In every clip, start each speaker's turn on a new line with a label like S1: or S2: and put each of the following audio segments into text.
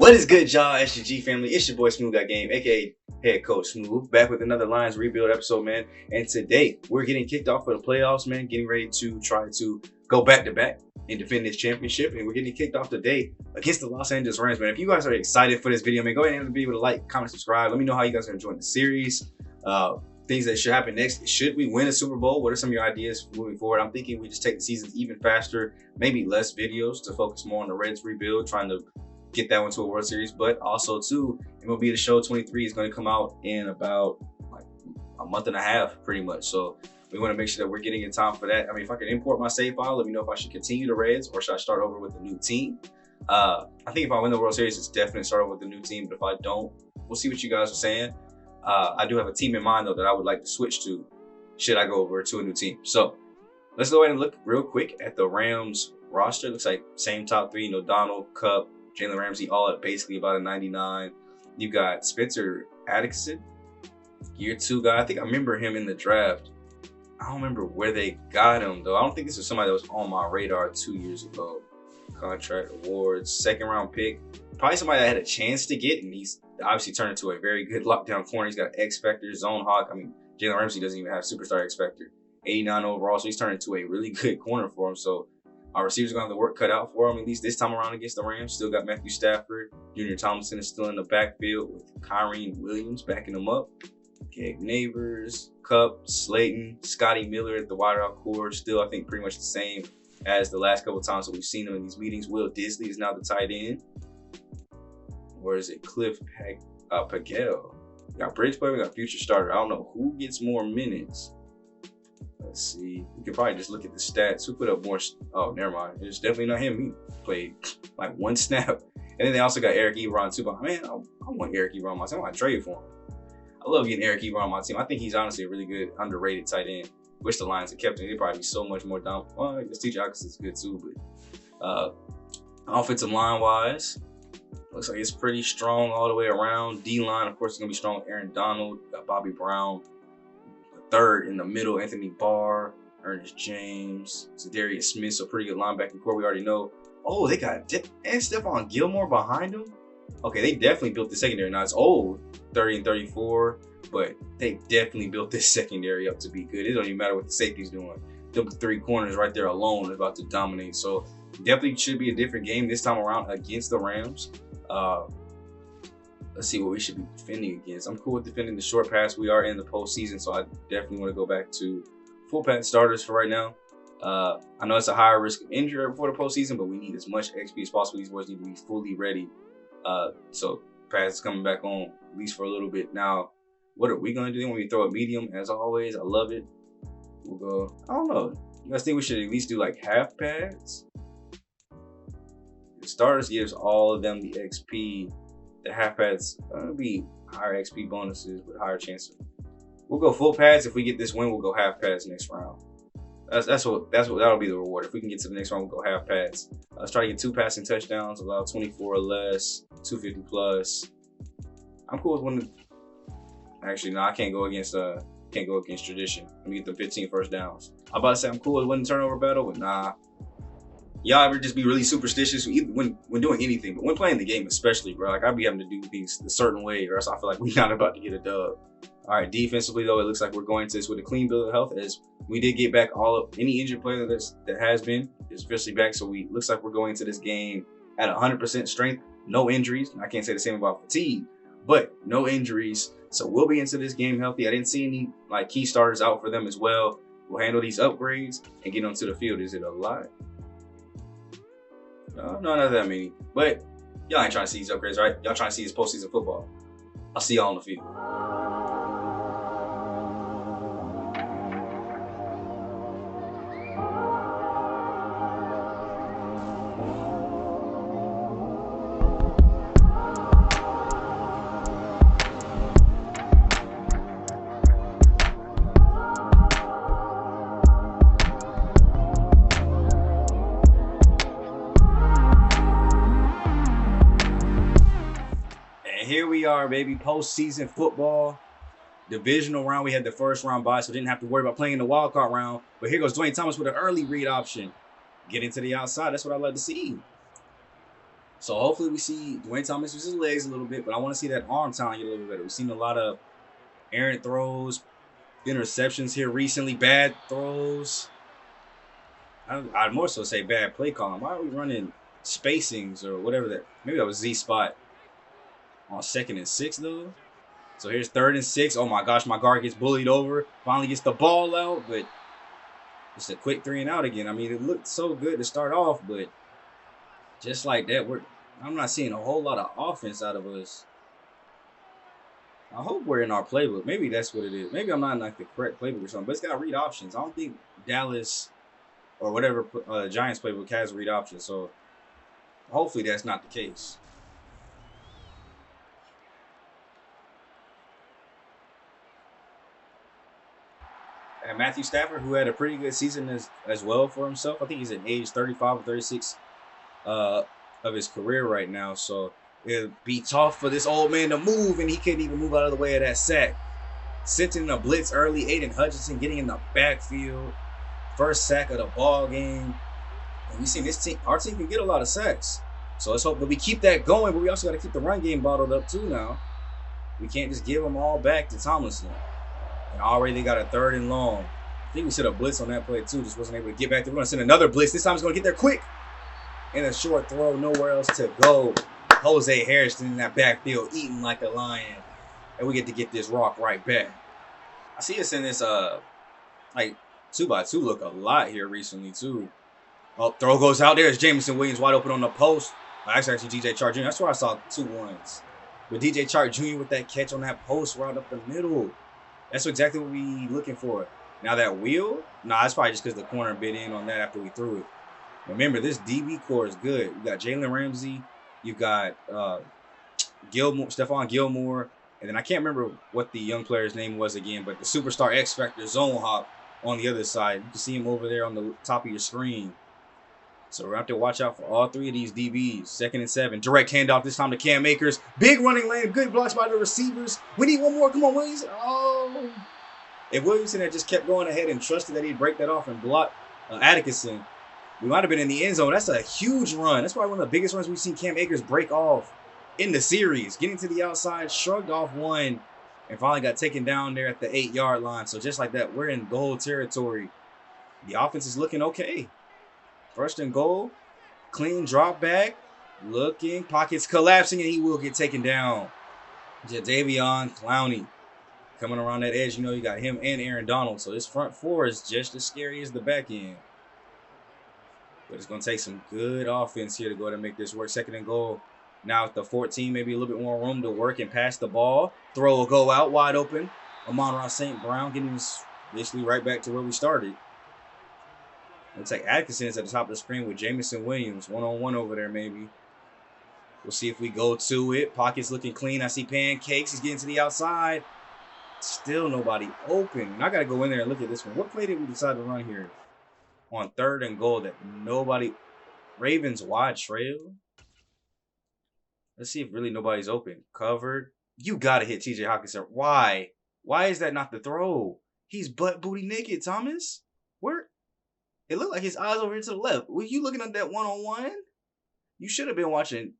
S1: What is good, y'all? SG family. It's your boy SmooveGotGame, aka Head Coach Smooth, back with another Lions Rebuild episode, man. And today we're getting kicked off for the playoffs, man. Getting ready to try to go back to back and defend this championship. And we're getting kicked off today against the Los Angeles Rams, man. If you guys are excited for this video, man, go ahead and be able to like, comment, subscribe. Let me know how you guys are enjoying the series. Things that should happen next. Should we win a Super Bowl? What are some of your ideas moving forward? I'm thinking we just take the seasons even faster, maybe less videos to focus more on the Reds rebuild, trying to get that one to a World Series. But also too, MLB The Show 23 is going to come out in about like a month and a half, pretty much. So we want to make sure that we're getting in time for that. I mean, if I can import my save file, let me know if I should continue the Reds or should I start over with a new team. I think if I win the World Series, it's definitely start over with a new team. But if I don't, we'll see what you guys are saying. I do have a team in mind though that I would like to switch to should I go over to a new team. So let's go ahead and look real quick at the Rams roster. Looks like same top three, Donald, Cup, Jalen Ramsey, all at basically about a 99. You got Spencer Addison, year 2 guy. I think I remember him in the draft. I don't remember where they got him though. I don't think this was somebody that was on my radar 2 years ago. Contract awards, 2nd round pick. Probably somebody that I had a chance to get, and he's obviously turned into a very good lockdown corner. He's got X Factor, Zone Hawk. I mean, Jalen Ramsey doesn't even have superstar X Factor. 89 overall, so he's turned into a really good corner for him. So our receivers are going to have the work cut out for him, at least this time around against the Rams. Still got Matthew Stafford. Junior Thompson is still in the backfield with Kyren Williams backing him up. Gabe Neighbors, Cup, Slayton, Scotty Miller at the wide out core. Still, I think, pretty much the same as the last couple of times that we've seen him in these meetings. Will Disley is now the tight end. Where is it? Cliff Pagel. We got bridge player, we got future starter. I don't know who gets more minutes. Let's see. We could probably just look at the stats. Who put up more? Oh, never mind. It's definitely not him. He played like 1 snap. And then they also got Eric Ebron too. But man, I want Eric Ebron on my team. I want to trade for him. I love getting Eric Ebron on my team. I think he's honestly a really good, underrated tight end. Wish the Lions had kept him. He'd probably be so much more down. Well, I guess TJ Hawkinson's good too. But offensive line wise, looks like it's pretty strong all the way around. D-line, of course, is going to be strong with Aaron Donald. Got Bobby Brown. Third in the middle, Anthony Barr, Ernest James, Zadarius Smith, so pretty good linebacking core. We already know. Oh, they got and Stephon Gilmore behind them. Okay, they definitely built the secondary. Now it's old, 30 and 34, but they definitely built this secondary up to be good. It don't even matter what the safety's doing. The 3 corners right there alone is about to dominate. So definitely should be a different game this time around against the Rams. Let's see what we should be defending against. I'm cool with defending the short pass. We are in the postseason, so I definitely want to go back to full pass starters for right now. I know it's a higher risk of injury before the postseason, but we need as much XP as possible. These boys need to be fully ready. So pass is coming back on, at least for a little bit. Now, what are we going to do when we throw a medium? As always, I love it. We'll go, I don't know. You guys think we should at least do like half pads? The starters gives all of them the XP. The half pads be higher XP bonuses with higher chances. We'll go full pads. If we get this win, we'll go half pads next round. That's what that'll be the reward. If we can get to the next round, we'll go half pads. Let's try to get 2 passing touchdowns, allow 24 or less, 250 plus. I'm cool with winning. Actually, no, I can't go against tradition. Let me get the 15 first downs. I'm about to say I'm cool with winning turnover battle, but nah. Y'all ever just be really superstitious when doing anything, but when playing the game especially, bro? Like, I'd be having to do things a certain way, or else I feel like we're not about to get a dub. All right, defensively though, it looks like we're going to this with a clean bill of health, as we did get back all of any injured player that has been is officially back. So looks like we're going into this game at 100% strength, no injuries. I can't say the same about fatigue, but no injuries. So we'll be into this game healthy. I didn't see any like key starters out for them as well. We'll handle these upgrades and get onto the field. Is it a lot? No, not that many. But y'all ain't trying to see these upgrades, right? Y'all trying to see this postseason football. I'll see y'all on the field. Here we are, baby. Postseason football, divisional round. We had the first round bye, so didn't have to worry about playing the wild card round. But here goes Dwayne Thomas with an early read option. Get into the outside. That's what I love to see. So hopefully we see Dwayne Thomas use his legs a little bit, but I want to see that arm talent get a little bit better. We've seen a lot of errant throws, interceptions here recently, bad throws. I'd more so say bad play calling. Why are we running spacings or whatever that? Maybe that was Z spot on 2nd and 6 though. So here's 3rd and 6. Oh my gosh, my guard gets bullied over. Finally gets the ball out, but it's a quick 3 and out again. I mean, it looked so good to start off, but just like that, I'm not seeing a whole lot of offense out of us. I hope we're in our playbook. Maybe that's what it is. Maybe I'm not in like the correct playbook or something, but it's got read options. I don't think Dallas or whatever Giants playbook has read options. So hopefully that's not the case. And Matthew Stafford, who had a pretty good season as well for himself. I think he's at age 35 or 36 of his career right now. So it'd be tough for this old man to move, and he couldn't even move out of the way of that sack. Sent in a blitz early. Aiden Hutchinson getting in the backfield. First sack of the ball game. And we seen this team, our team can get a lot of sacks. So let's hope that we keep that going, but we also got to keep the run game bottled up too now. We can't just give them all back to Tomlinson. And already they got a 3rd and long. I think we should have blitz on that play too. Just wasn't able to get back. We're going to send another blitz. This time it's going to get there quick. And a short throw, nowhere else to go. Jose Harrison in that backfield eating like a lion. And we get to get this rock right back. I see us in this like 2x2 look a lot here recently too. Oh, throw goes out there. It's Jameson Williams wide open on the post. Actually, DJ Chark Jr. That's where I saw 2 ones. But DJ Chark Jr. with that catch on that post right up the middle. That's exactly what we looking for. Now that wheel, that's probably just because the corner bit in on that after we threw it. Remember, this DB core is good. You got Jalen Ramsey. You got Stephon Gilmore. And then I can't remember what the young player's name was again, but the superstar X Factor zone hop on the other side. You can see him over there on the top of your screen. So we're going to have to watch out for all 3 of these DBs. 2nd and 7. Direct handoff this time to Cam Akers. Big running lane. Good blocks by the receivers. We need one more. Come on, Williamson. Oh. If Williamson had just kept going ahead and trusted that he'd break that off and block Atkinson, we might have been in the end zone. That's a huge run. That's probably one of the biggest runs we've seen Cam Akers break off in the series. Getting to the outside, shrugged off one, and finally got taken down there at the 8-yard line. So just like that, we're in goal territory. The offense is looking okay. 1st and goal. Clean drop back. Looking. Pockets collapsing, and he will get taken down. Jadeveon Clowney coming around that edge. You know, you got him and Aaron Donald. So this front 4 is just as scary as the back end. But it's going to take some good offense here to go ahead and make this work. 2nd and goal. Now at the 14, maybe a little bit more room to work and pass the ball. Throw will go out wide open. Amon-Ra St. Brown getting us basically right back to where we started. Looks like Atkinson is at the top of the screen with Jameson Williams. 1-on-1 over there maybe. We'll see if we go to it. Pockets looking clean. I see Pancakes. He's getting to the outside. Still nobody open. And I got to go in there and look at this one. What play did we decide to run here? On 3rd and goal that nobody. Ravens wide trail. Let's see if really nobody's open. Covered. You got to hit TJ Hawkinson. Why? Why is that not the throw? He's butt booty naked, Thomas. Where? It looked like his eyes over here to the left. Were you looking at that 1-on-1? You should have been watching.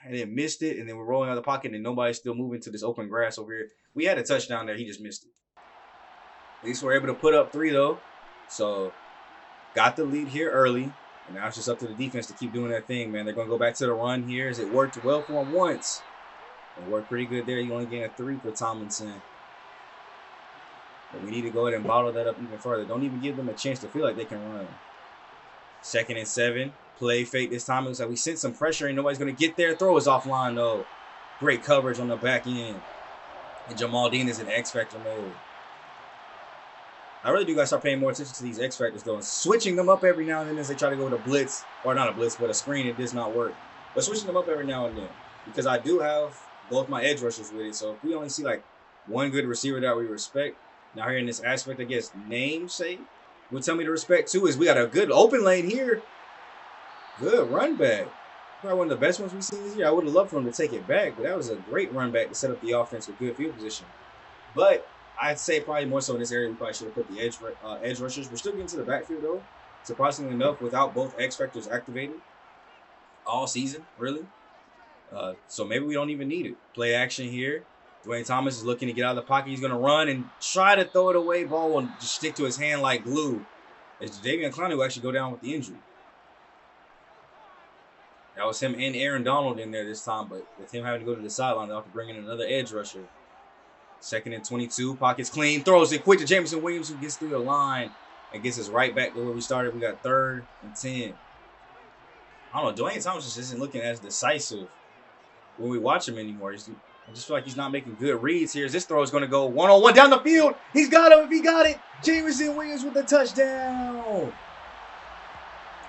S1: And then missed it. And then we're rolling out of the pocket and nobody's still moving to this open grass over here. We had a touchdown there. He just missed it. At least we're able to put up 3 though. So got the lead here early. And now it's just up to the defense to keep doing that thing, man. They're going to go back to the run here as it worked well for him once. It worked pretty good there. You only gained a 3 for Tomlinson. But we need to go ahead and bottle that up even further. Don't even give them a chance to feel like they can run. 2nd and 7. Play fake this time. It looks like we sent some pressure and nobody's going to get there. Throw is offline, though. Great coverage on the back end. And Jamal Dean is in X-Factor mode. I really do got to start paying more attention to these X-Factors, though. And switching them up every now and then as they try to go with a blitz. Or not a blitz, but a screen. It does not work. But switching them up every now and then. Because I do have both my edge rushers with it. So if we only see like one good receiver that we respect. Now here in this aspect, I guess, namesake will tell me to respect too is we got a good open lane here. Good run back. Probably one of the best ones we've seen this year. I would have loved for him to take it back, but that was a great run back to set up the offense with good field position. But I'd say probably more so in this area, we probably should have put the edge rushers. We're still getting to the backfield though, surprisingly enough, without both X factors activated. all season, really. So maybe we don't even need it. Play action here. Dwayne Thomas is looking to get out of the pocket. He's going to run and try to throw it away. Ball will just stick to his hand like glue. As Jadeveon Clowney will actually go down with the injury. That was him and Aaron Donald in there this time, but with him having to go to the sideline, they'll have to bring in another edge rusher. 2nd and 22. Pockets clean. Throws it quick to Jameson Williams, who gets through the line and gets us right back to where we started. We got 3rd and 10. I don't know. Dwayne Thomas just isn't looking as decisive when we watch him anymore. I just feel like he's not making good reads here. This throw is going to go one-on-one down the field. He's got him if he got it. Jameson Williams with the touchdown.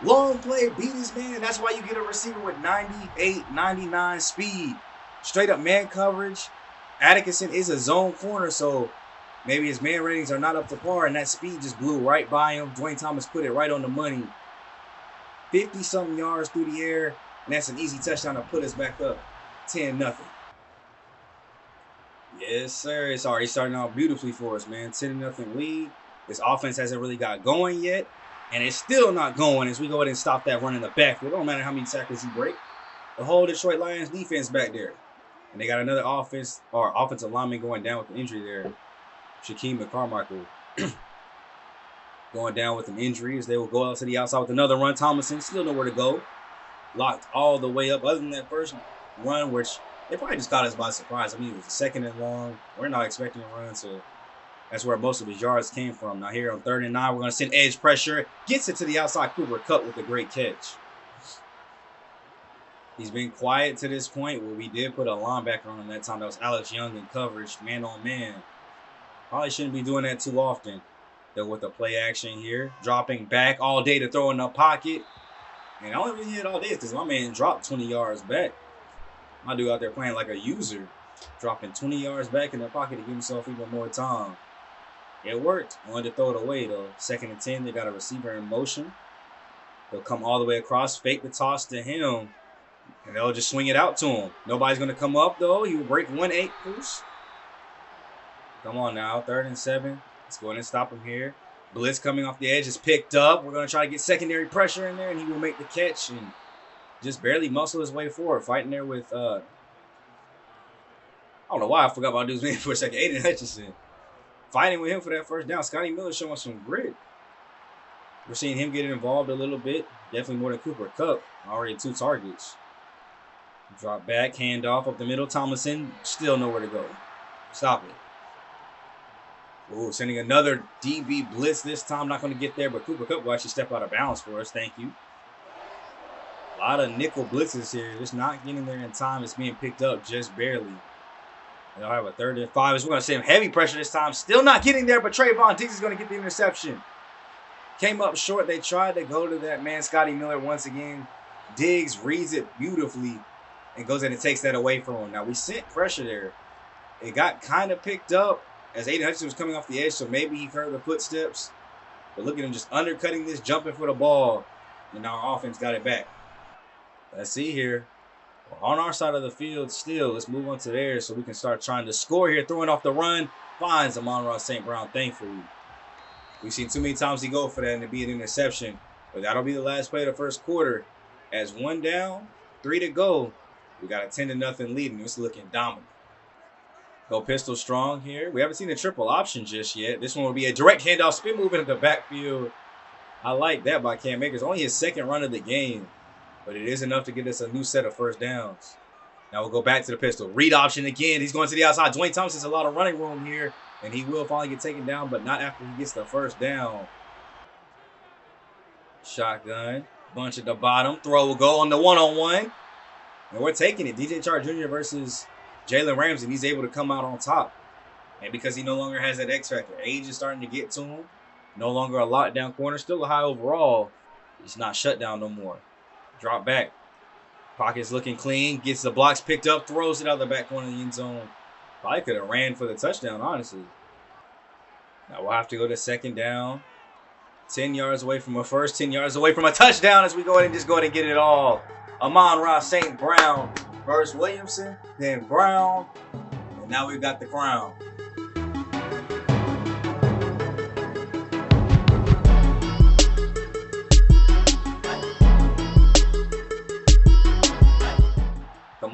S1: Long play, beat his man. That's why you get a receiver with 98, 99 speed. Straight up man coverage. Atkinson is a zone corner, so maybe his man ratings are not up to par, and that speed just blew right by him. Dwayne Thomas put it right on the money. 50-something yards through the air, and that's an easy touchdown to put us back up 10-0. Yes, sir. It's already starting out beautifully for us, man. 10-0 lead. This offense hasn't really got going yet, and it's still not going as we go ahead and stop that run in the backfield. It don't matter how many tackles you break. The whole Detroit Lions defense back there. And they got another offensive lineman going down with an injury there. Shaquem McCarmichael going down with an injury as they will go out to the outside with another run. Tomlinson still nowhere to go. Locked all the way up. Other than that first run, which they probably just caught us by surprise. I mean, it was a 2nd and long. We're not expecting a run, so that's where most of his yards came from. Now here on 3rd and 9, we're going to send edge pressure. Gets it to the outside. Cooper Kupp with a great catch. He's been quiet to this point. Well, we did put a linebacker on him that time. That was Alex Young in coverage, man on man. Probably shouldn't be doing that too often. Though with the play action here, dropping back all day to throw in the pocket. And the only reason he hit all day is because my man dropped 20 yards back. My dude out there playing like a user, dropping 20 yards back in the pocket to give himself even more time. It worked. Wanted to throw it away though. 2nd and 10, they got a receiver in motion. They'll come all the way across, fake the toss to him. And they'll just swing it out to him. Nobody's going to come up, though. He will break 1-8 loose. Come on now. 3rd and 7. Let's go ahead and stop him here. Blitz coming off the edge is picked up. We're going to try to get secondary pressure in there, and he will make the catch and just barely muscle his way forward. Fighting there with, I don't know why I forgot about dude's name for a second. Aiden Hutchinson. Fighting with him for that first down. Scotty Miller showing some grit. We're seeing him get involved a little bit. Definitely more than Cooper Kupp. Already 2 targets. Drop back, handoff up the middle. Tomlinson, still nowhere to go. Stop it. Ooh, sending another DB blitz this time. Not going to get there, but Cooper Kupp will actually step out of bounds for us. Thank you. A lot of nickel blitzes here. Just not getting there in time. It's being picked up just barely. They'll have a 3rd and 5. We're going to send heavy pressure this time. Still not getting there, but Trayvon Diggs is going to get the interception. Came up short. They tried to go to that man, Scotty Miller, once again. Diggs reads it beautifully and goes in and takes that away from him. Now, we sent pressure there. It got kind of picked up as Aiden Hutchinson was coming off the edge, so maybe he heard the footsteps. But look at him just undercutting this, jumping for the ball. And now our offense got it back. Let's see here. On our side of the field still. Let's move on to theirs so we can start trying to score here. Throwing off the run. Finds Amon-Ra St. Brown, thankfully. We've seen too many times he go for that and it be an interception. But that'll be the last play of the first quarter. As 1 down, 3 to go. We got a 10-0 lead, and it's looking dominant. Go pistol strong here. We haven't seen a triple option just yet. This one will be a direct handoff, spin move into the backfield. I like that by Cam Akers. Only his 2nd run of the game, but it is enough to get us a new set of first downs. Now we'll go back to the pistol. Read option again. He's going to the outside. Dwayne Thomas has a lot of running room here, and he will finally get taken down, but not after he gets the first down. Shotgun. Bunch at the bottom. Throw will go on the one-on-one. And we're taking it. DJ Chark Jr. versus Jalen Ramsey. He's able to come out on top. And because he no longer has that X factor. Age is starting to get to him. No longer a lockdown corner. Still a high overall. He's not shut down no more. Drop back. Pocket's looking clean. Gets the blocks picked up. Throws it out the back corner of the end zone. Probably could have ran for the touchdown, honestly. Now we'll have to go to 2nd down. 10 yards away from a first. 10 yards away from a touchdown as we go ahead and just go ahead and get it all. Amon-Ra St. Brown versus Williamson, then Brown, and now we've got the crown.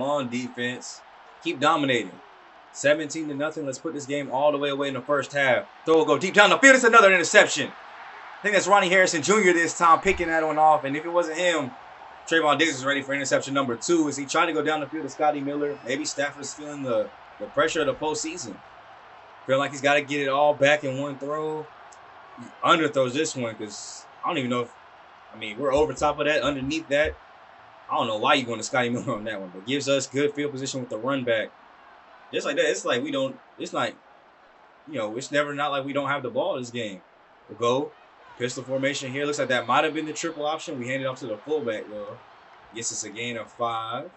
S1: on, defense. Keep dominating. 17-0. Let's put this game all the way away in the first half. Throw will go deep down the field. It's another interception. I think that's Ronnie Harrison Jr. this time picking that one off. And if it wasn't him, Trayvon Diggs was ready for interception number 2. Is he trying to go down the field to Scotty Miller? Maybe Stafford's feeling the pressure of the postseason. Feeling like he's got to get it all back in one throw. He underthrows this one because I don't even know if, we're over top of that, underneath that. I don't know why you're going to Scotty Miller on that one, but gives us good field position with the run back. Just like that, it's like we don't, it's like, it's never not like we don't have the ball this game. We'll go. Pistol formation here. Looks like that might have been the triple option. We handed off to the fullback, though. Gets us a gain of 5.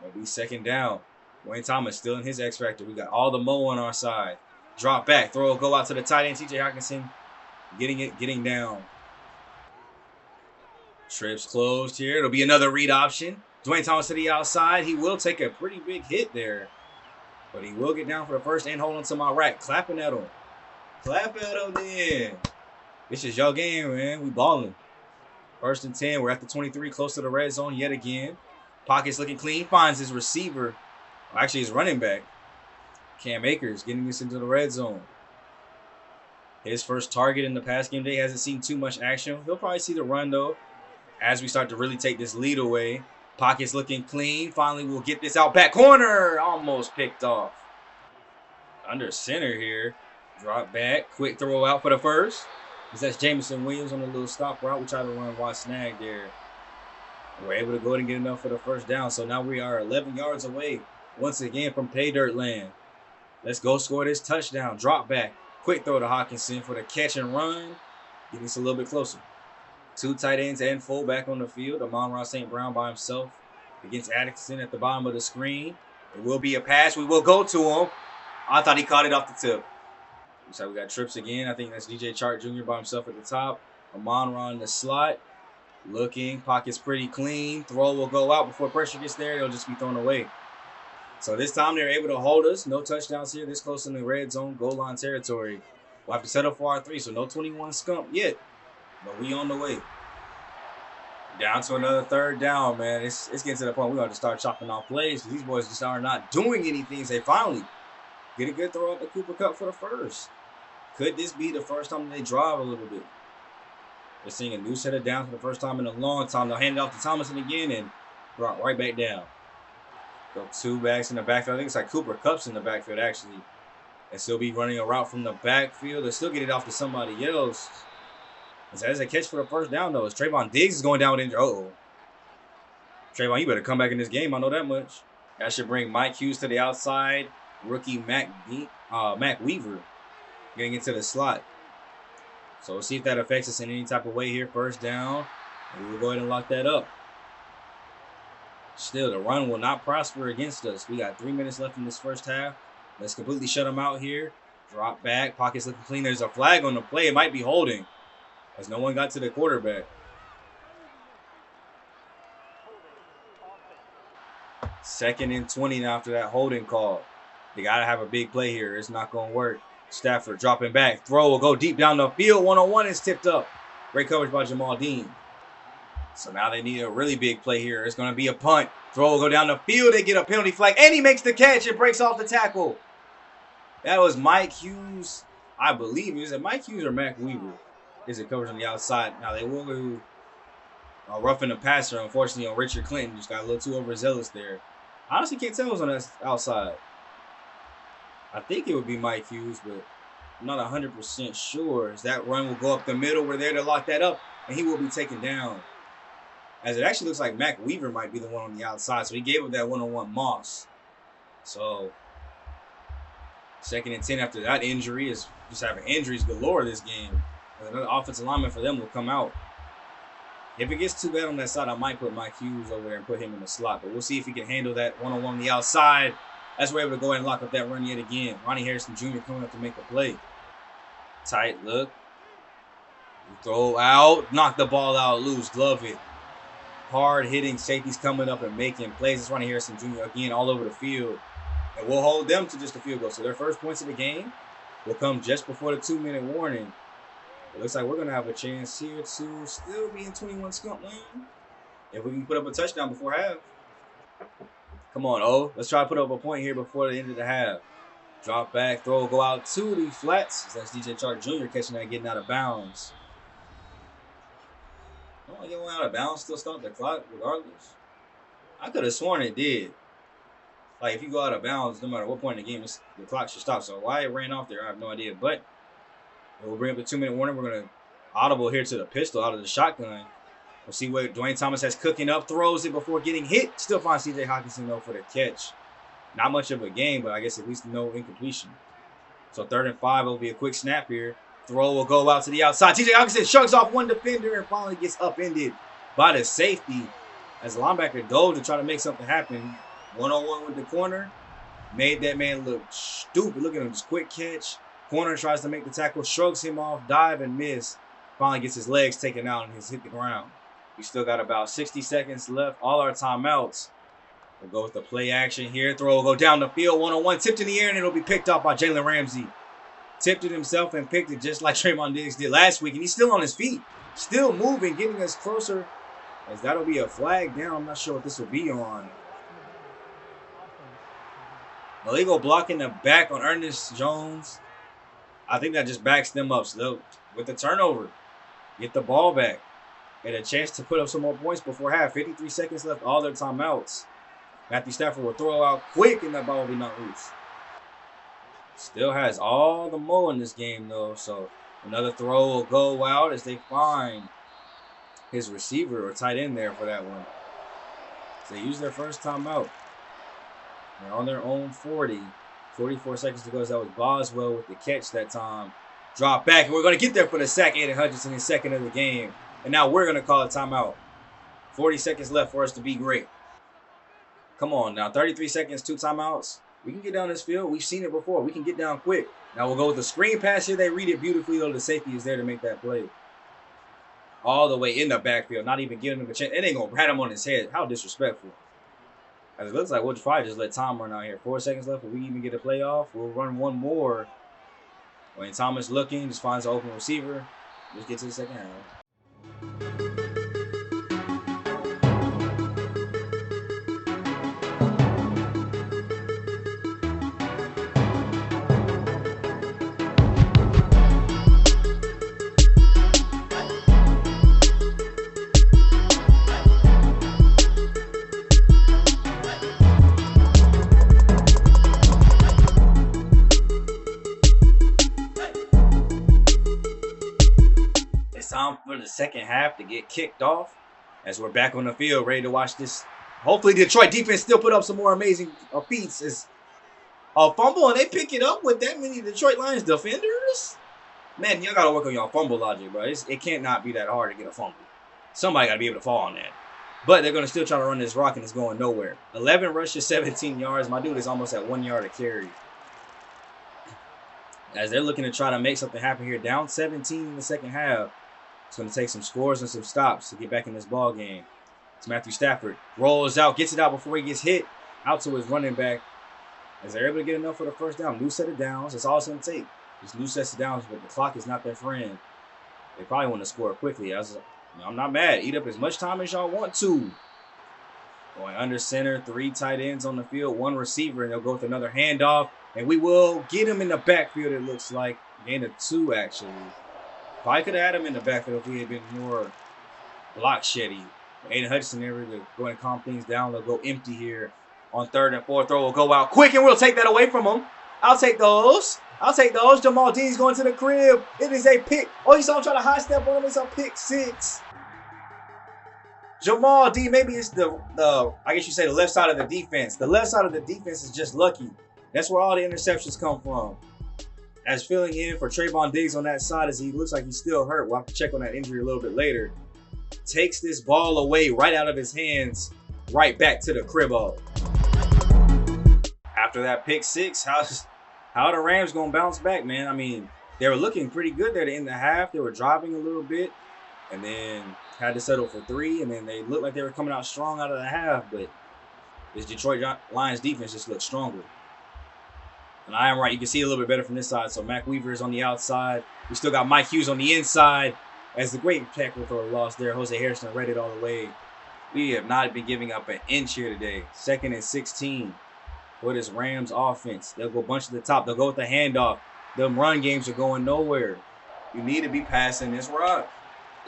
S1: It'll be second down. Wayne Thomas still in his X Factor. We got all the Mo on our side. Drop back. Throw will go out to the tight end. TJ Hawkinson getting down. Trips closed here. It'll be another read option. Dwayne Thomas to the outside. He will take a pretty big hit there. But he will get down for the first and hold on to my right. Clapping at him. Clap at him then. This is your game, man. We balling. 1st and 10. We're at the 23, close to the red zone yet again. Pockets looking clean. Finds his receiver. Well, actually, his running back. Cam Akers getting this into the red zone. His first target in the past game day. Hasn't seen too much action. He'll probably see the run, though, as we start to really take this lead away. Pockets looking clean. Finally, we'll get this out. Back corner. Almost picked off. Under center here. Drop back. Quick throw out for the first. That's Jameson Williams on a little stop route. We try to run wide snag there. We're able to go ahead and get enough for the first down. So now we are 11 yards away once again from pay dirt land. Let's go score this touchdown. Drop back. Quick throw to Hawkinson for the catch and run. Getting us a little bit closer. 2 tight ends and fullback on the field. Amon-Ra St. Brown by himself against Atkinson at the bottom of the screen. It will be a pass. We will go to him. I thought he caught it off the tip. Looks like we got trips again. I think that's DJ Chark Jr. by himself at the top. Amon-Ra in the slot. Looking. Pocket's pretty clean. Throw will go out before pressure gets there. It'll just be thrown away. So this time they're able to hold us. No touchdowns here. This close in the red zone, goal line territory. We'll have to settle for our 3. So no 21 scump yet. But we on the way. Down to another 3rd down, man. It's getting to the point we're going to start chopping off plays. These boys just are not doing anything. They finally get a good throw at the Cooper Cup for the first. Could this be the first time they drive a little bit? They're seeing a new set of downs for the first time in a long time. They'll hand it off to Thomason again and brought right back down. Go 2 backs in the backfield. I think it's like Cooper Kupp's in the backfield, actually. And still be running a route from the backfield. They'll still get it off to somebody else. As a catch for the first down, though, as Trayvon Diggs is going down with injury. Uh-oh. Trayvon, you better come back in this game. I know that much. That should bring Mike Hughes to the outside. Rookie Mac Weaver getting into the slot. So we'll see if that affects us in any type of way here. First down. And we'll go ahead and lock that up. Still, the run will not prosper against us. We got 3 minutes left in this first half. Let's completely shut them out here. Drop back. Pockets looking clean. There's a flag on the play. It might be holding, as no one got to the quarterback. 2nd and 20 now after that holding call. They got to have a big play here. It's not going to work. Stafford dropping back. Throw will go deep down the field. 1-on-1 is tipped up. Great coverage by Jamal Dean. So now they need a really big play here. It's going to be a punt. Throw will go down the field. They get a penalty flag. And he makes the catch and breaks off the tackle. That was Mike Hughes. I believe. Is it Mike Hughes or Mac Weaver? Is it coverage on the outside? Now they will do roughing the passer, unfortunately, on Richard Clinton. Just got a little too overzealous there. I honestly can't tell who's on that outside. I think it would be Mike Hughes, but I'm not 100% sure. As that run will go up the middle. We're there to lock that up, and he will be taken down. As it actually looks like Mac Weaver might be the one on the outside, so he gave up that 1-on-1 Moss. So 2nd and 10 after that injury is just having injuries galore this game. Another offensive lineman for them will come out. If it gets too bad on that side, I might put Mike Hughes over there and put him in the slot. But we'll see if he can handle that 1-on-1 on the outside. As we're able to go ahead and lock up that run yet again. Ronnie Harrison Jr. coming up to make a play. Tight look. Throw out. Knock the ball out loose. Glove it. Hard-hitting safeties coming up and making plays. It's Ronnie Harrison Jr. again all over the field. And we'll hold them to just a field goal. So their first points of the game will come just before the 2-minute warning. It looks like we're going to have a chance here to still be in 21 scump land if we can put up a touchdown before half. Come on, O. Let's try to put up a point here before the end of the half. Drop back, throw, go out to the flats. That's DJ Chark Jr. catching that, getting out of bounds. Don't get one out of bounds, still stop the clock regardless. I could have sworn it did. Like, if you go out of bounds, no matter what point in the game, the clock should stop. So why it ran off there, I have no idea. But we'll bring up the 2-minute warning. We're going to audible here to the pistol out of the shotgun. We'll see what Dwayne Thomas has cooking up. Throws it before getting hit. Still finds C.J. Hawkinson, though, for the catch. Not much of a game, but I guess at least no incompletion. So 3rd and 5, it'll be a quick snap here. Throw will go out to the outside. T.J. Hawkinson shrugs off one defender and finally gets upended by the safety as the linebacker dove to try to make something happen. 1-on-1 with the corner. Made that man look stupid. Look at him, just quick catch. Corner tries to make the tackle, shrugs him off, dive and miss. Finally gets his legs taken out and has hit the ground. We still got about 60 seconds left. All our timeouts. We'll go with the play action here. Throw will go down the field. 1-on-1, tipped in the air, and it'll be picked off by Jalen Ramsey. Tipped it himself and picked it just like Trayvon Diggs did last week. And he's still on his feet. Still moving, getting us closer. As that'll be a flag down. I'm not sure what this will be on. Illegal block in the back on Ernest Jones. I think that just backs them up. So with the turnover, get the ball back. Get a chance to put up some more points before half. 53 seconds left, all their timeouts. Matthew Stafford will throw out quick, and that ball will be knocked loose. Still has all the mo in this game, though. So another throw will go out as they find his receiver or tight end there for that one. So they use their first timeout. They're on their own 40. 44 seconds to go. So that was Boswell with the catch that time. Drop back, and we're going to get there for the sack. Aiden Hutchinson, his second of the game. And now we're going to call a timeout. 40 seconds left for us to be great. Come on now. 33 seconds, 2 timeouts. We can get down this field. We've seen it before. We can get down quick. Now we'll go with the screen pass here. They read it beautifully, though. The safety is there to make that play. All the way in the backfield. Not even giving him a chance. It ain't going to pat him on his head. How disrespectful. As it looks like we'll probably just let Tom run out here. 4 seconds left. If we even get a playoff, we'll run one more. When Thomas looking, just finds an open receiver. Let's get to the second half. Time for the second half to get kicked off as we're back on the field ready to watch this. Hopefully Detroit defense still put up some more amazing feats. As a fumble and they pick it up with that many Detroit Lions defenders. Man, y'all gotta work on y'all fumble logic, bro. It can't not be that hard to get a fumble. Somebody gotta be able to fall on that. But they're gonna still try to run this rock and it's going nowhere. 11 rushes, 17 yards. My dude is almost at 1 yard a carry. As they're looking to try to make something happen here, down 17 in the second half. It's going to take some scores and some stops to get back in this ball game. It's Matthew Stafford. Rolls out, gets it out before he gets hit. Out to his running back. As they're able to get enough for the first down. New set of downs. That's all it's going to take. Just new sets of downs, but the clock is not their friend. They probably want to score quickly. I'm not mad. Eat up as much time as y'all want to. Going under center. 3 tight ends on the field. 1 receiver, and they'll go with another handoff. And we will get him in the backfield, it looks like. Gain of 2, actually. Probably could have had him in the backfield if he had been more block sheddy. Aiden Hutchinson there to go and calm things down. They'll go empty here on 3rd and 4th. Throw will go out quick, and we'll take that away from him. I'll take those. Jamal Dean's going to the crib. It is a pick. Oh, you saw him trying to high step on him. It's a pick 6. Jamal Dean, maybe it's the I guess you say the left side of the defense. The left side of the defense is just lucky. That's where all the interceptions come from. As filling in for Trayvon Diggs on that side, as he looks like he's still hurt. We'll have to check on that injury a little bit later. Takes this ball away right out of his hands, right back to the cribbo. After that pick 6, how are the Rams going to bounce back, man? I mean, they were looking pretty good there to end the half. They were driving a little bit and then had to settle for 3. And then they looked like they were coming out strong out of the half. But this Detroit Lions defense just looked stronger. And I am right. You can see a little bit better from this side. So Mac Weaver is on the outside. We still got Mike Hughes on the inside. As the great tackle for a loss there. Jose Harrison read it all the way. We have not been giving up an inch here today. 2nd and 16 for this Rams offense. They'll go bunch to the top. They'll go with the handoff. The run games are going nowhere. You need to be passing this rock.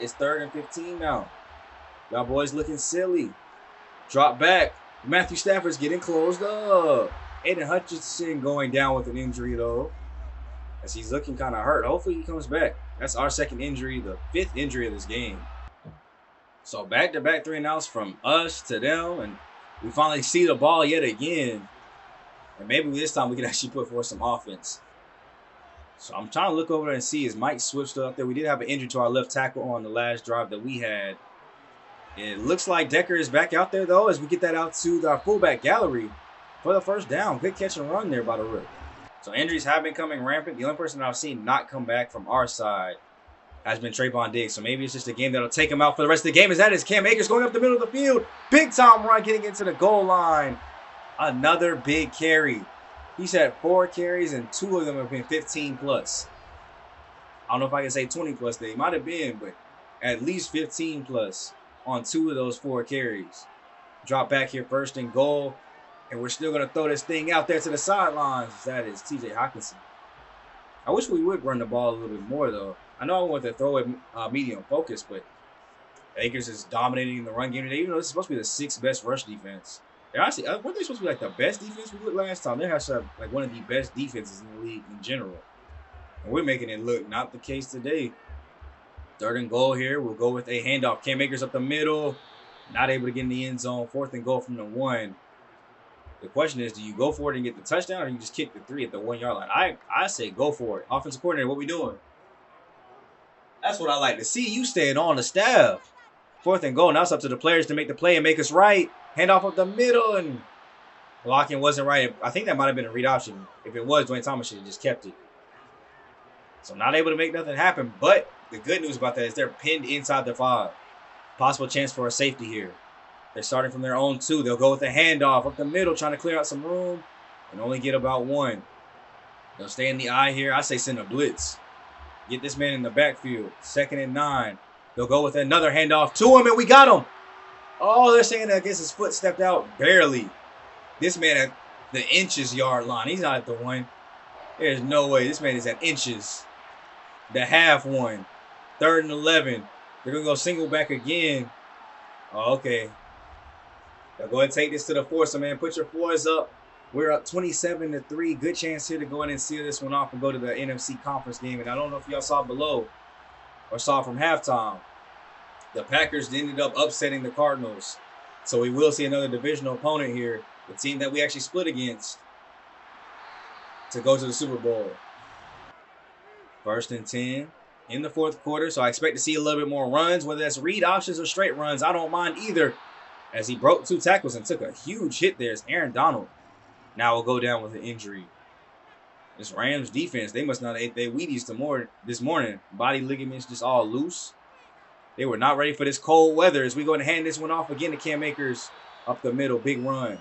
S1: It's 3rd and 15 now. Y'all boys looking silly. Drop back. Matthew Stafford's getting closed up. Aiden Hutchinson going down with an injury, though, as he's looking kind of hurt. Hopefully he comes back. That's our 2nd injury, the 5th injury of this game. So back-to-back 3-and-outs from us to them, and we finally see the ball yet again. And maybe this time we can actually put forth some offense. So I'm trying to look over there and see, is Mike Swift still up there? We did have an injury to our left tackle on the last drive that we had. It looks like Decker is back out there, though, as we get that out to our fullback gallery for the first down. Good catch and run there by the Rook. So injuries have been coming rampant. The only person that I've seen not come back from our side has been Trayvon Diggs. So maybe it's just a game that'll take him out for the rest of the game. That is Cam Akers going up the middle of the field. Big time run getting into the goal line. Another big carry. He's had 4 carries and 2 of them have been 15 plus. I don't know if I can say 20 plus. They might have been, but at least 15 plus on 2 of those 4 carries. Drop back here, 1st and goal. And we're still going to throw this thing out there to the sidelines. That is TJ Hockenson. I wish we would run the ball a little bit more, though. I know I want to throw it medium focus, but Akers is dominating the run game today. Even though this is supposed to be the 6th best rush defense. They're honestly, weren't they supposed to be like the best defense we looked last time? They have like one of the best defenses in the league in general. And we're making it look not the case today. 3rd and goal here. We'll go with a handoff. Cam Akers up the middle. Not able to get in the end zone. 4th and goal from the 1. The question is, do you go for it and get the touchdown, or you just kick the 3 at the 1-yard line? I say go for it. Offensive coordinator, what we doing? That's what I like to see. You staying on the staff. 4th and goal. Now it's up to the players to make the play and make us right. Handoff up the middle, and blocking wasn't right. I think that might have been a read option. If it was, Dwayne Thomas should have just kept it. So not able to make nothing happen. But the good news about that is they're pinned inside the 5. Possible chance for a safety here. They're starting from their own 2. They'll go with a handoff up the middle, trying to clear out some room, and only get about 1. They'll stay in the eye here. I say send a blitz. Get this man in the backfield. 2nd and 9. They'll go with another handoff to him, and we got him. Oh, they're saying that I guess his foot stepped out barely. This man at the inches yard line. He's not at the 1. There's no way. This man is at inches. The half 1. 3rd and 11. They're going to go single back again. Oh, okay. They'll go ahead and take this to the 4. So, man, put your 4s up. We're up 27-3. Good chance here to go in and seal this one off and go to the NFC conference game. And I don't know if y'all saw below or saw from halftime. The Packers ended up upsetting the Cardinals. So we will see another divisional opponent here. The team that we actually split against to go to the Super Bowl. 1st and 10 in the 4th quarter. So I expect to see a little bit more runs, whether that's read options or straight runs. I don't mind either, as he broke 2 tackles and took a huge hit there. It's Aaron Donald. Now we'll go down with an injury. This Rams defense, they must not have ate their Wheaties this morning. Body ligaments just all loose. They were not ready for this cold weather, as we go and hand this one off again to Cam Akers up the middle. Big run.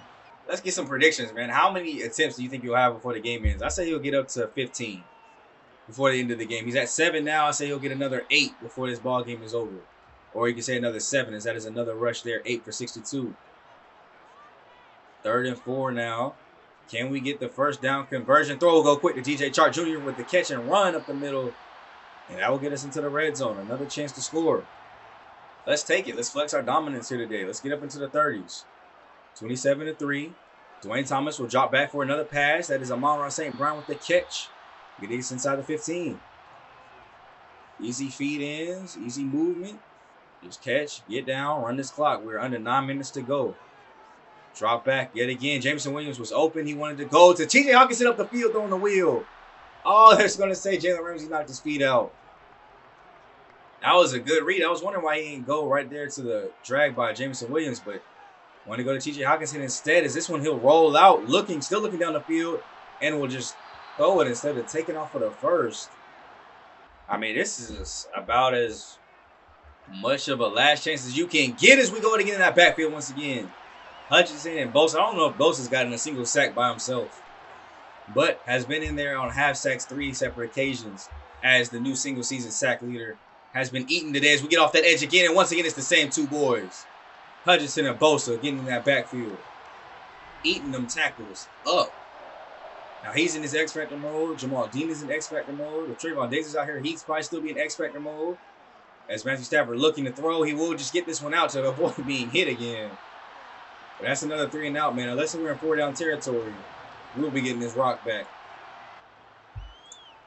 S1: Let's get some predictions, man. How many attempts do you think you'll have before the game ends? I say he'll get up to 15 before the end of the game. He's at 7 now. I say he'll get another 8 before this ball game is over. Or you can say another 7, as that is another rush there. 8 for 62. 3rd and 4 now. Can we get the 1st down conversion? Throw will go quick to DJ Chark Jr. with the catch and run up the middle. And that will get us into the red zone. Another chance to score. Let's take it. Us flex our dominance here today. Let's get up into the 30s. 27-3. Dwayne Thomas will drop back for another pass. That is Amon-Ra St. Brown with the catch. Get this inside the 15. Easy feed ins. Easy movement. Just catch. Get down. Run this clock. We're under 9 minutes to go. Drop back yet again. Jameson Williams was open. He wanted to go to TJ Hockenson up the field throwing the wheel. Oh, they're going to say Jalen Ramsey knocked his feet out. That was a good read. I was wondering why he didn't go right there to the drag by Jameson Williams, but wanted to go to TJ Hockenson instead. Is this one he'll roll out, still looking down the field, and will just throw it instead of taking off for the 1st. I mean, this is about as much of a last chance as you can get as we go to get in that backfield once again. Hutchinson and Bosa. I don't know if Bosa's gotten a single sack by himself, but has been in there on half sacks 3 separate occasions as the new single season sack leader. Has been eaten today as we get off that edge again, and once again it's the same 2 boys. Hutchinson and Bosa getting in that backfield, eating them tackles up. Now he's in his X Factor mode. Jamal Dean is in X Factor mode. If Trayvon Diggs is out here, he's probably still be in X Factor mode. As Matthew Stafford looking to throw, he will just get this one out to avoid being hit again. But that's another 3 and out, man. Unless we're in 4-down territory, we'll be getting this rock back.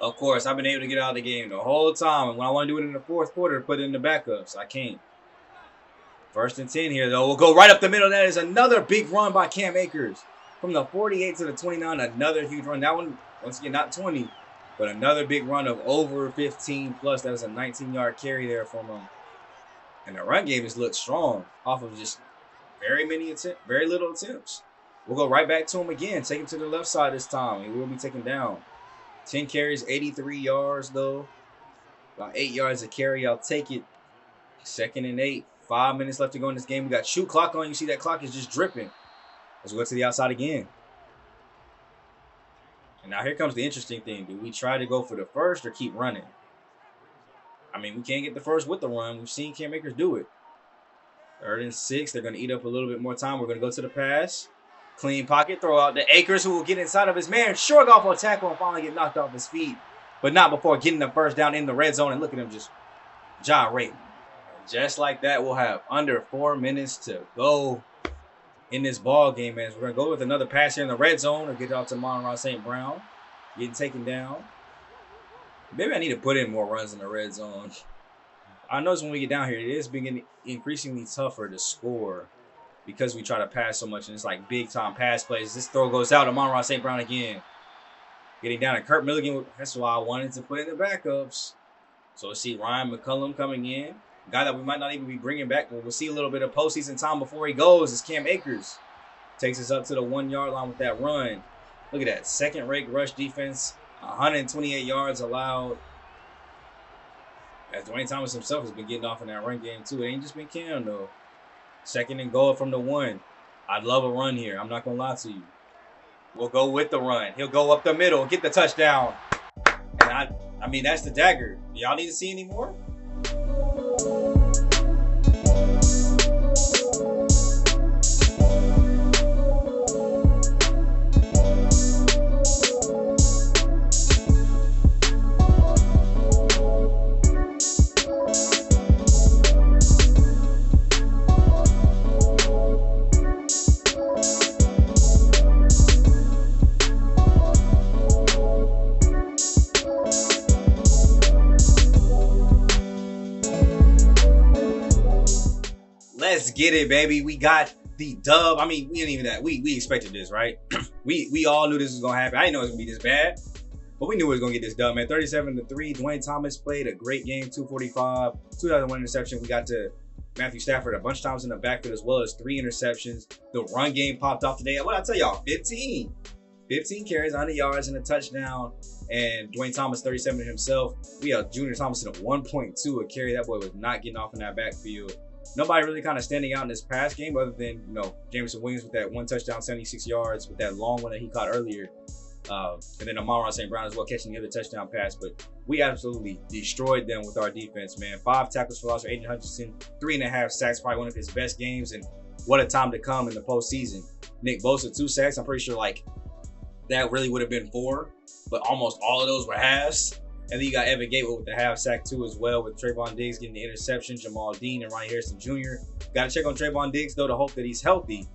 S1: Of course, I've been able to get out of the game the whole time. And when I want to do it in the fourth quarter, put it in the backups, I can't. 1st and 10 here, though. We'll go right up the middle. That is another big run by Cam Akers. From the 48 to the 29, another huge run. That one, once again, not 20, but another big run of over 15 plus. That was a 19-yard carry there from him. And the run game has looked strong off of just very little attempts. We'll go right back to him again. Take him to the left side this time. He will be taken down. 10 carries, 83 yards, though. About 8 yards a carry. I'll take it. 2nd and 8. 5 minutes left to go in this game. We got shoot clock on. You see that clock is just dripping. Let's go to the outside again. And now here comes the interesting thing. Do we try to go for the first or keep running? I mean, we can't get the first with the run. We've seen Cam Akers do it. 3rd and 6. They're going to eat up a little bit more time. We're going to go to the pass. Clean pocket. Throw out to Akers, who will get inside of his man. Short off a tackle and finally get knocked off his feet. But not before getting the first down in the red zone. And look at him just gyrate. Just like that, we'll have under 4 minutes to go in this ball game, man. We're going to go with another pass here in the red zone or get out to Monroe St. Brown. Getting taken down. Maybe I need to put in more runs in the red zone. I notice when we get down here, it is beginning increasingly tougher to score because we try to pass so much, and it's like big-time pass plays. This throw goes out to Monroe St. Brown again. Getting down to Kurt Milligan. That's why I wanted to put in the backups. So let's see Ryan McCullum coming in. A guy that we might not even be bringing back, but we'll see a little bit of postseason time before he goes is Cam Akers. Takes us up to the 1-yard line with that run. Look at that. 2nd-rate rush defense. 128 yards allowed. As Dwayne Thomas himself has been getting off in that run game, too. It ain't just been Cam, though. 2nd and goal from the 1. I'd love a run here. I'm not going to lie to you. We'll go with the run. He'll go up the middle, get the touchdown. And I mean, that's the dagger. Y'all need to see any more? Let's get it, baby. We got the dub. I mean, we didn't even that. We expected this, right? we all knew this was gonna happen. I didn't know it was gonna be this bad, but we knew we was gonna get this dub, man. 37-3. Dwayne Thomas played a great game. 245, 201 interception. We got to Matthew Stafford a bunch of times in the backfield as well as 3 interceptions. The run game popped off today. What I tell y'all, 15 carries, 100 yards, and a touchdown. And Dwayne Thomas 37 himself. We have Junior Thomas at 1.2 a carry. That boy was not getting off in that backfield. Nobody really kind of standing out in this pass game other than, Jameson Williams with that 1 touchdown, 76 yards with that long one that he caught earlier. And then Amon-Ra St. Brown as well catching the other touchdown pass. But we absolutely destroyed them with our defense, man. 5 tackles for loss for Aiden Hutchinson, 3.5 sacks, probably one of his best games. And what a time to come in the postseason. Nick Bosa, 2 sacks. I'm pretty sure that really would have been 4, but almost all of those were halves. And then you got Evan Gateway with the half sack too as well, with Trayvon Diggs getting the interception, Jamal Dean and Ronnie Harrison Jr. Got to check on Trayvon Diggs though to hope that he's healthy.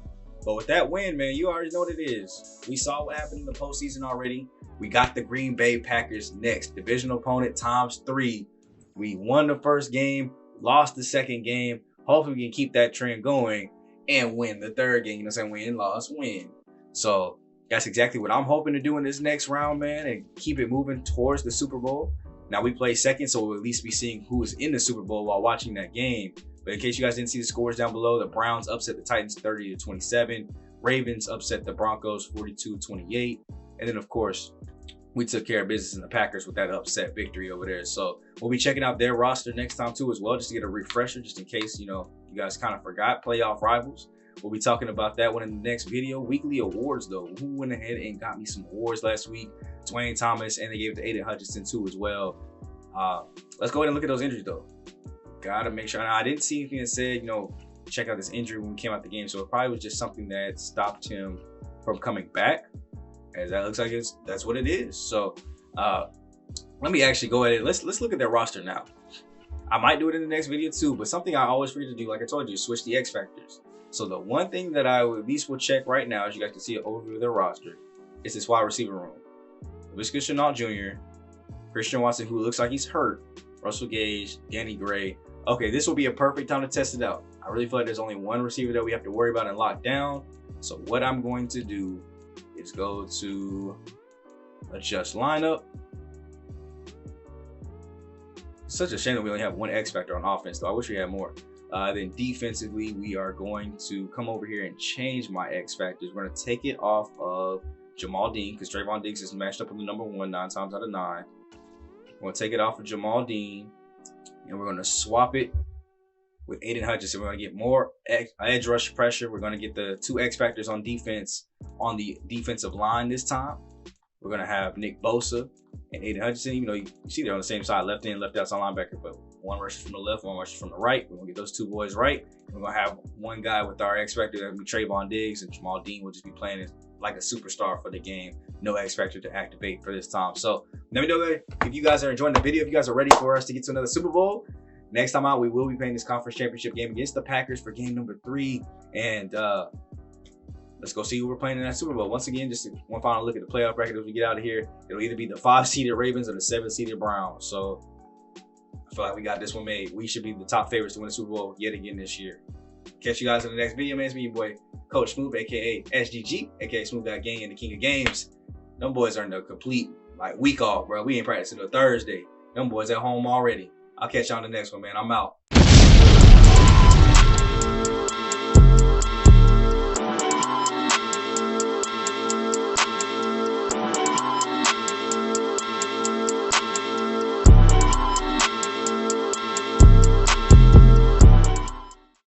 S1: But with that win, man, you already know what it is. We saw what happened in the postseason already. We got the Green Bay Packers next. Divisional opponent ×3. We won the first game, lost the second game. Hopefully we can keep that trend going and win the third game. You know what I'm saying? Win, loss, win. So that's exactly what I'm hoping to do in this next round, man, and keep it moving towards the Super Bowl. Now we play second, so we'll at least be seeing who is in the Super Bowl while watching that game. But in case you guys didn't see the scores down below, the Browns upset the Titans 30-27. Ravens upset the Broncos 42-28. And then, of course, we took care of business in the Packers with that upset victory over there. So we'll be checking out their roster next time too as well, just to get a refresher, just in case, you guys kind of forgot playoff rivals. We'll be talking about that one in the next video. Weekly awards, though. Who went ahead and got me some awards last week? Dwayne Thomas, and they gave it to Aiden Hutchinson, too, as well. Let's go ahead and look at those injuries, though. Gotta make sure. Now, I didn't see anything that said, check out this injury when we came out the game. So it probably was just something that stopped him from coming back. As that looks like that's what it is. So let me actually go ahead and let's look at their roster now. I might do it in the next video too, but something I always forget to do, like I told you, switch the X factors. So the one thing that I at least will check right now, as you guys can see an overview of their roster, is this wide receiver room. Laviska Shenault Jr., Christian Watson, who looks like he's hurt, Russell Gage, Danny Gray. Okay, this will be a perfect time to test it out. I really feel like there's only one receiver that we have to worry about and lock down. So what I'm going to do is go to adjust lineup. It's such a shame that we only have one X factor on offense, though. I wish we had more. Then defensively, we are going to come over here and change my X factors. We're going to take it off of Jamal Dean because Trayvon Diggs is matched up with the number 1 9 times out of 9. We're going to take it off of Jamal Dean, and we're going to swap it with Aiden Hutchinson. We're going to get more edge rush pressure. We're going to get the 2 X factors on defense on the defensive line this time. We're going to have Nick Bosa and Aiden Hutchinson, even though you see they're on the same side, left in, left outside linebacker, but one rushes from the left, one rushes from the right. We're going to get those 2 boys right. We're going to have one guy with our X factor that will be Trayvon Diggs, and Jamal Dean will just be playing as like a superstar for the game. No X factor to activate for this time. So let me know if you guys are enjoying the video, if you guys are ready for us to get to another Super Bowl. Next time out, we will be playing this conference championship game against the Packers for game number 3. And let's go see who we're playing in that Super Bowl. Once again, just one final look at the playoff bracket as we get out of here. It'll either be the 5-seeded Ravens or the 7-seeded Browns. So I feel like we got this one made. We should be the top favorites to win the Super Bowl yet again this year. Catch you guys in the next video, man. It's me, your boy, Coach Smooth, aka SGG, aka SmooveGotGame, and the King of Games. Them boys are in the complete week off, bro. We ain't practicing until Thursday. Them boys at home already. I'll catch you on the next one, man. I'm out.